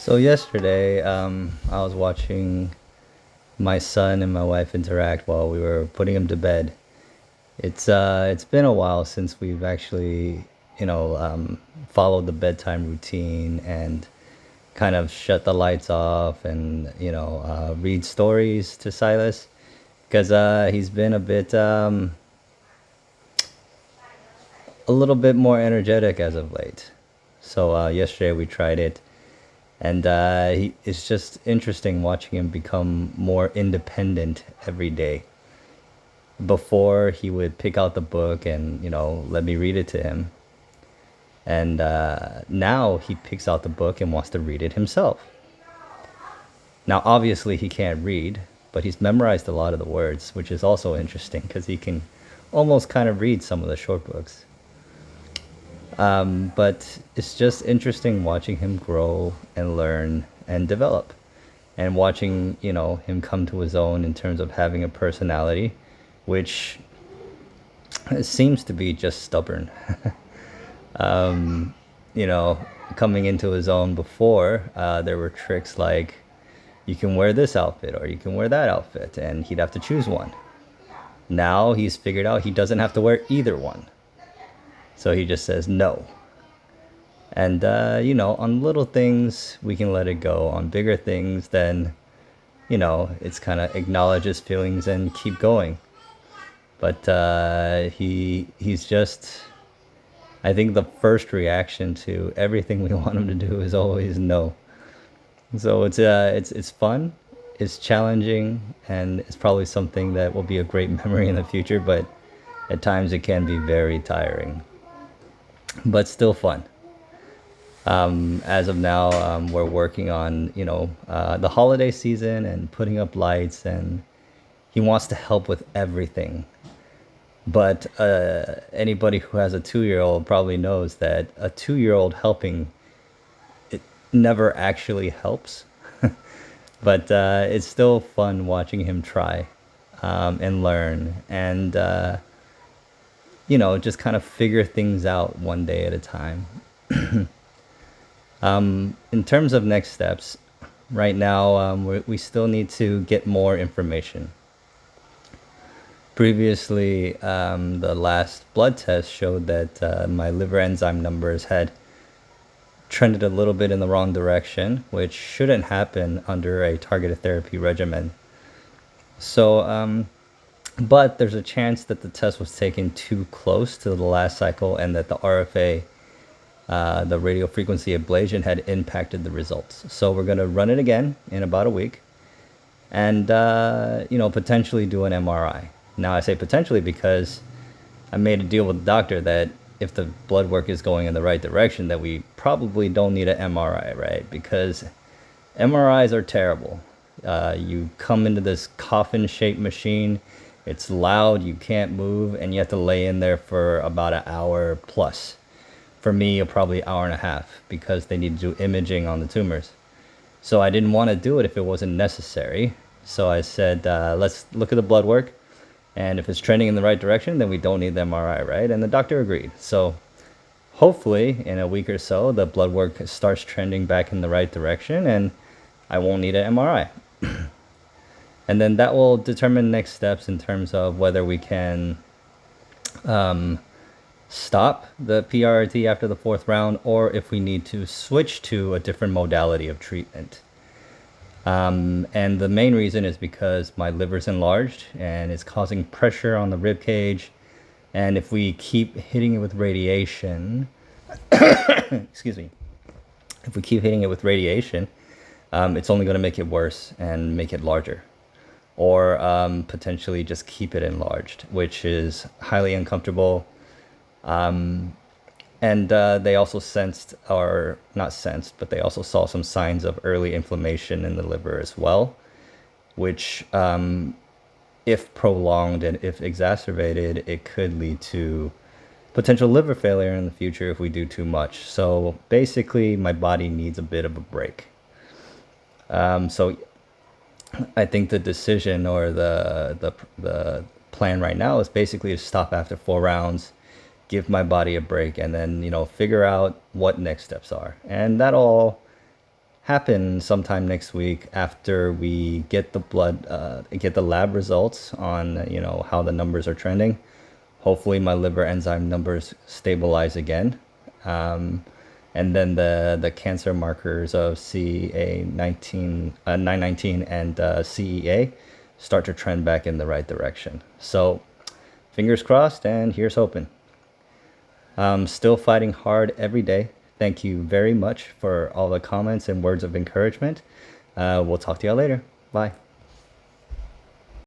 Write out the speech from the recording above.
So yesterday, I was watching my son and my wife interact while we were putting him to bed. It's been a while since we've actually, followed the bedtime routine and kind of shut the lights off and read stories to Silas because he's been a little bit more energetic as of late. So yesterday we tried it. And it's just interesting watching him become more independent every day. Before, he would pick out the book and, let me read it to him. And now he picks out the book and wants to read it himself. Now, obviously, he can't read, but he's memorized a lot of the words, which is also interesting because he can almost kind of read some of the short books. But it's just interesting watching him grow and learn and develop, and watching him come to his own in terms of having a personality, which seems to be just stubborn. you know, Coming into his own before, there were tricks like you can wear this outfit or you can wear that outfit, and he'd have to choose one. Now he's figured out he doesn't have to wear either one. So he just says no. And, on little things, we can let it go. On bigger things, then, it's kind of acknowledge his feelings and keep going. But he's just, I think the first reaction to everything we want him to do is always no. So it's fun, it's challenging, and it's probably something that will be a great memory in the future, but at times it can be very tiring. But still fun. As of now, we're working on, the holiday season and putting up lights, and he wants to help with everything. But anybody who has a 2-year-old probably knows that a 2-year-old helping, it never actually helps. But it's still fun watching him try and learn and, just kind of figure things out one day at a time. In terms of next steps, right now we still need to get more information. Previously, the last blood test showed that my liver enzyme numbers had trended a little bit in the wrong direction, which shouldn't happen under a targeted therapy regimen. So, but there's a chance that the test was taken too close to the last cycle and that the RFA, the radiofrequency ablation, had impacted the results. So we're going to run it again in about a week and, potentially do an MRI. Now I say potentially because I made a deal with the doctor that if the blood work is going in the right direction, that we probably don't need an MRI, right? Because MRIs are terrible. You come into this coffin-shaped machine, it's loud, you can't move, and you have to lay in there for about an hour plus. For me, probably an hour and a half, because they need to do imaging on the tumors. So I didn't want to do it if it wasn't necessary. So I said, let's look at the blood work. And if it's trending in the right direction, then we don't need the MRI, right? And the doctor agreed. So hopefully in a week or so, the blood work starts trending back in the right direction and I won't need an MRI. And then that will determine next steps in terms of whether we can stop the PRRT after the 4th round, or if we need to switch to a different modality of treatment. And the main reason is because my liver's enlarged and it's causing pressure on the rib cage. And if we keep hitting it with radiation, excuse me, if we keep hitting it with radiation, it's only going to make it worse and make it larger, or potentially just keep it enlarged, which is highly uncomfortable. And they also but they also saw some signs of early inflammation in the liver as well, which, if prolonged and if exacerbated, it could lead to potential liver failure in the future if we do too much. So basically, my body needs a bit of a break. So I think the decision or the plan right now is basically to stop after 4 rounds, give my body a break, and then, figure out what next steps are. And that all happen sometime next week after we get the get the lab results on, how the numbers are trending. Hopefully my liver enzyme numbers stabilize again. And then the cancer markers of CA919 and CEA start to trend back in the right direction. So fingers crossed, and here's hoping. I'm still fighting hard every day. Thank you very much for all the comments and words of encouragement. We'll talk to y'all later. Bye.